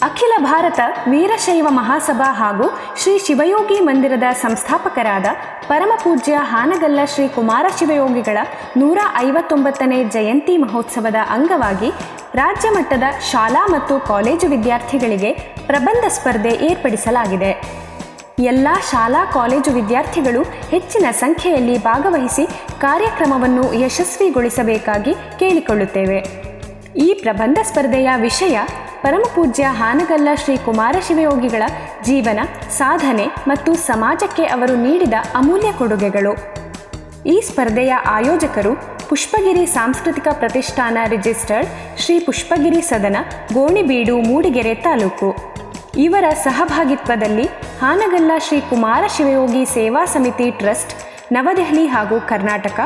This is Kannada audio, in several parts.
ಅಖಿಲ ಭಾರತ ವೀರಶೈವ ಮಹಾಸಭಾ ಹಾಗೂ ಶ್ರೀ ಶಿವಯೋಗಿ ಮಂದಿರದ ಸಂಸ್ಥಾಪಕರಾದ ಪರಮಪೂಜ್ಯ ಹಾನಗಲ್ಲ ಶ್ರೀ ಕುಮಾರ ಶಿವಯೋಗಿಗಳ 159ನೇ ಜಯಂತಿ ಮಹೋತ್ಸವದ ಅಂಗವಾಗಿ ರಾಜ್ಯ ಮಟ್ಟದ ಶಾಲಾ ಮತ್ತು ಕಾಲೇಜು ವಿದ್ಯಾರ್ಥಿಗಳಿಗೆ ಪ್ರಬಂಧ ಸ್ಪರ್ಧೆ ಏರ್ಪಡಿಸಲಾಗಿದೆ. ಎಲ್ಲ ಶಾಲಾ ಕಾಲೇಜು ವಿದ್ಯಾರ್ಥಿಗಳು ಹೆಚ್ಚಿನ ಸಂಖ್ಯೆಯಲ್ಲಿ ಭಾಗವಹಿಸಿ ಕಾರ್ಯಕ್ರಮವನ್ನು ಯಶಸ್ವಿಗೊಳಿಸಬೇಕಾಗಿ ಕೇಳಿಕೊಳ್ಳುತ್ತೇವೆ. ಈ ಪ್ರಬಂಧ ಸ್ಪರ್ಧೆಯ ವಿಷಯ ಪರಮಪೂಜ್ಯ ಹಾನಗಲ್ಲ ಶ್ರೀ ಕುಮಾರ ಶಿವಯೋಗಿಗಳ ಜೀವನ, ಸಾಧನೆ ಮತ್ತು ಸಮಾಜಕ್ಕೆ ಅವರು ನೀಡಿದ ಅಮೂಲ್ಯ ಕೊಡುಗೆಗಳು. ಈ ಸ್ಪರ್ಧೆಯ ಆಯೋಜಕರು ಪುಷ್ಪಗಿರಿ ಸಾಂಸ್ಕೃತಿಕ ಪ್ರತಿಷ್ಠಾನ ರಿಜಿಸ್ಟರ್ಡ್ ಶ್ರೀ ಪುಷ್ಪಗಿರಿ ಸದನ, ಗೋಣಿಬೀಡು, ಮೂಡಿಗೆರೆ ತಾಲೂಕು. ಇವರ ಸಹಭಾಗಿತ್ವದಲ್ಲಿ ಹಾನಗಲ್ಲ ಶ್ರೀ ಕುಮಾರ ಶಿವಯೋಗಿ ಸೇವಾ ಸಮಿತಿ ಟ್ರಸ್ಟ್, ನವದೆಹಲಿ ಹಾಗೂ ಕರ್ನಾಟಕ,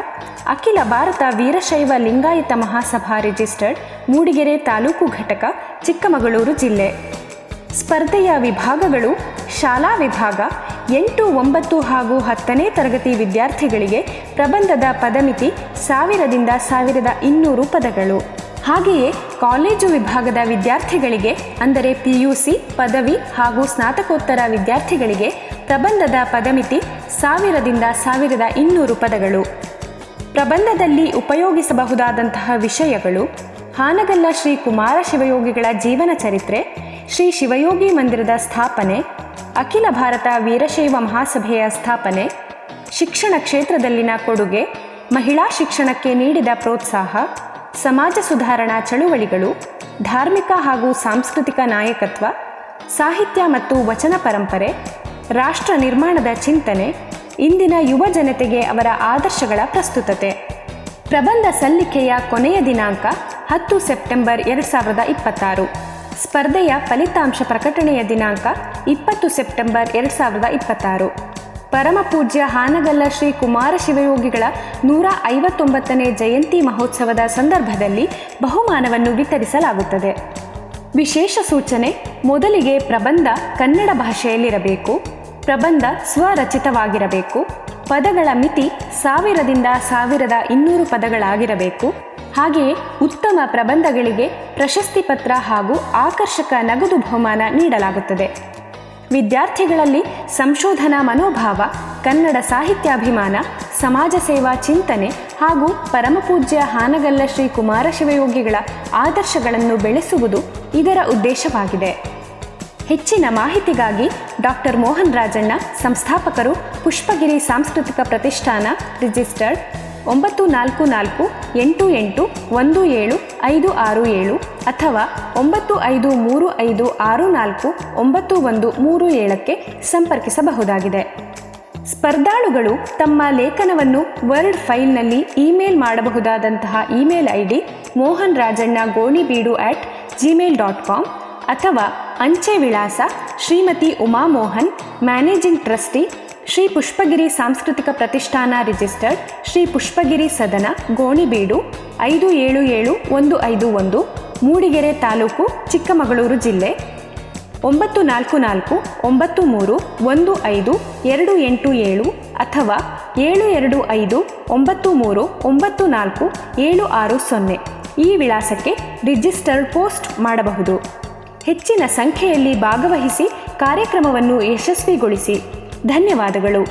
ಅಖಿಲ ಭಾರತ ವೀರಶೈವ ಲಿಂಗಾಯತ ಮಹಾಸಭಾ ರಿಜಿಸ್ಟರ್ಡ್, ಮೂಡಿಗೆರೆ ತಾಲೂಕು ಘಟಕ, ಚಿಕ್ಕಮಗಳೂರು ಜಿಲ್ಲೆ. ಸ್ಪರ್ಧೆಯ ವಿಭಾಗಗಳು: ಶಾಲಾ ವಿಭಾಗ 8, 9 ಹಾಗೂ 10ನೇ ತರಗತಿ ವಿದ್ಯಾರ್ಥಿಗಳಿಗೆ ಪ್ರಬಂಧದ ಪದಮಿತಿ 1000ರಿಂದ 1200 ಪದಗಳು. ಹಾಗೆಯೇ ಕಾಲೇಜು ವಿಭಾಗದ ವಿದ್ಯಾರ್ಥಿಗಳಿಗೆ ಅಂದರೆ PUC, ಪದವಿ ಹಾಗೂ ಸ್ನಾತಕೋತ್ತರ ವಿದ್ಯಾರ್ಥಿಗಳಿಗೆ ಪ್ರಬಂಧದ ಪದಮಿತಿ 1000ರಿಂದ 1200 ಪದಗಳು. ಪ್ರಬಂಧದಲ್ಲಿ ಉಪಯೋಗಿಸಬಹುದಾದಂತಹ ವಿಷಯಗಳು: ಹಾನಗಲ್ಲ ಶ್ರೀ ಕುಮಾರ ಶಿವಯೋಗಿಗಳ ಜೀವನ ಚರಿತ್ರೆ, ಶ್ರೀ ಶಿವಯೋಗಿ ಮಂದಿರದ ಸ್ಥಾಪನೆ, ಅಖಿಲ ಭಾರತ ವೀರಶೈವ ಮಹಾಸಭೆಯ ಸ್ಥಾಪನೆ, ಶಿಕ್ಷಣ ಕ್ಷೇತ್ರದಲ್ಲಿನ ಕೊಡುಗೆ, ಮಹಿಳಾ ಶಿಕ್ಷಣಕ್ಕೆ ನೀಡಿದ ಪ್ರೋತ್ಸಾಹ, ಸಮಾಜ ಸುಧಾರಣಾ ಚಳುವಳಿಗಳು, ಧಾರ್ಮಿಕ ಹಾಗೂ ಸಾಂಸ್ಕೃತಿಕ ನಾಯಕತ್ವ, ಸಾಹಿತ್ಯ ಮತ್ತು ವಚನ ಪರಂಪರೆ, ರಾಷ್ಟ್ರ ನಿರ್ಮಾಣದ ಚಿಂತನೆ, ಇಂದಿನ ಯುವ ಜನತೆಗೆ ಅವರ ಆದರ್ಶಗಳ ಪ್ರಸ್ತುತತೆ. ಪ್ರಬಂಧ ಸಲ್ಲಿಕೆಯ ಕೊನೆಯ ದಿನಾಂಕ 10 ಸೆಪ್ಟೆಂಬರ್ 2026. ಸ್ಪರ್ಧೆಯ ಫಲಿತಾಂಶ ಪ್ರಕಟಣೆಯ ದಿನಾಂಕ 20 ಸೆಪ್ಟೆಂಬರ್ 2026. ಪರಮಪೂಜ್ಯ ಹಾನಗಲ್ಲ ಶ್ರೀ ಕುಮಾರ ಶಿವಯೋಗಿಗಳ 159ನೇ ಜಯಂತಿ ಮಹೋತ್ಸವದ ಸಂದರ್ಭದಲ್ಲಿ ಬಹುಮಾನವನ್ನು ವಿತರಿಸಲಾಗುತ್ತದೆ. ವಿಶೇಷ ಸೂಚನೆ: ಮೊದಲಿಗೆ ಪ್ರಬಂಧ ಕನ್ನಡ ಭಾಷೆಯಲ್ಲಿರಬೇಕು. ಪ್ರಬಂಧ ಸ್ವರಚಿತವಾಗಿರಬೇಕು. ಪದಗಳ ಮಿತಿ 1000ರಿಂದ 1200 ಪದಗಳಾಗಿರಬೇಕು. ಹಾಗೆಯೇ ಉತ್ತಮ ಪ್ರಬಂಧಗಳಿಗೆ ಪ್ರಶಸ್ತಿ ಪತ್ರ ಹಾಗೂ ಆಕರ್ಷಕ ನಗದು ಬಹುಮಾನ ನೀಡಲಾಗುತ್ತದೆ. ವಿದ್ಯಾರ್ಥಿಗಳಲ್ಲಿ ಸಂಶೋಧನಾ ಮನೋಭಾವ, ಕನ್ನಡ ಸಾಹಿತ್ಯಾಭಿಮಾನ, ಸಮಾಜ ಸೇವಾ ಚಿಂತನೆ ಹಾಗೂ ಪರಮಪೂಜ್ಯ ಹಾನಗಲ್ಲ ಶ್ರೀ ಕುಮಾರ ಶಿವಯೋಗಿಗಳ ಆದರ್ಶಗಳನ್ನು ಬೆಳೆಸುವುದು ಇದರ ಉದ್ದೇಶವಾಗಿದೆ. ಹೆಚ್ಚಿನ ಮಾಹಿತಿಗಾಗಿ ಡಾಕ್ಟರ್ ಮೋಹನ್ ರಾಜಣ್ಣ, ಸಂಸ್ಥಾಪಕರು, ಪುಷ್ಪಗಿರಿ ಸಾಂಸ್ಕೃತಿಕ ಪ್ರತಿಷ್ಠಾನ ರಿಜಿಸ್ಟರ್ಡ್, 9448817567 ಅಥವಾ 9535649137ಕ್ಕೆ ಸಂಪರ್ಕಿಸಬಹುದಾಗಿದೆ. ಸ್ಪರ್ಧಾಳುಗಳು ತಮ್ಮ ಲೇಖನವನ್ನು ವರ್ಡ್ ಫೈಲ್ನಲ್ಲಿ ಇಮೇಲ್ ಮಾಡಬಹುದಾದಂತಹ ಇಮೇಲ್ ID mohanrajanna.gonibidi@gmail.com ಅಥವಾ ಅಂಚೆ ವಿಳಾಸ ಶ್ರೀಮತಿ ಉಮಾ ಮೋಹನ್, ಮ್ಯಾನೇಜಿಂಗ್ ಟ್ರಸ್ಟಿ, ಶ್ರೀ ಪುಷ್ಪಗಿರಿ ಸಾಂಸ್ಕೃತಿಕ ಪ್ರತಿಷ್ಠಾನ ರಿಜಿಸ್ಟರ್ಡ್, ಶ್ರೀ ಪುಷ್ಪಗಿರಿ ಸದನ, ಗೋಣಿಬೀಡು 544151, ಮೂಡಿಗೆರೆ ತಾಲೂಕು, ಚಿಕ್ಕಮಗಳೂರು ಜಿಲ್ಲೆ 9449315287 ಅಥವಾ 7259394760 ಈ ವಿಳಾಸಕ್ಕೆ ರಿಜಿಸ್ಟರ್ಡ್ ಪೋಸ್ಟ್ ಮಾಡಬಹುದು. ಹೆಚ್ಚಿನ ಸಂಖ್ಯೆಯಲ್ಲಿ ಭಾಗವಹಿಸಿ ಕಾರ್ಯಕ್ರಮವನ್ನು ಯಶಸ್ವಿಗೊಳಿಸಿ. ಧನ್ಯವಾದಗಳು.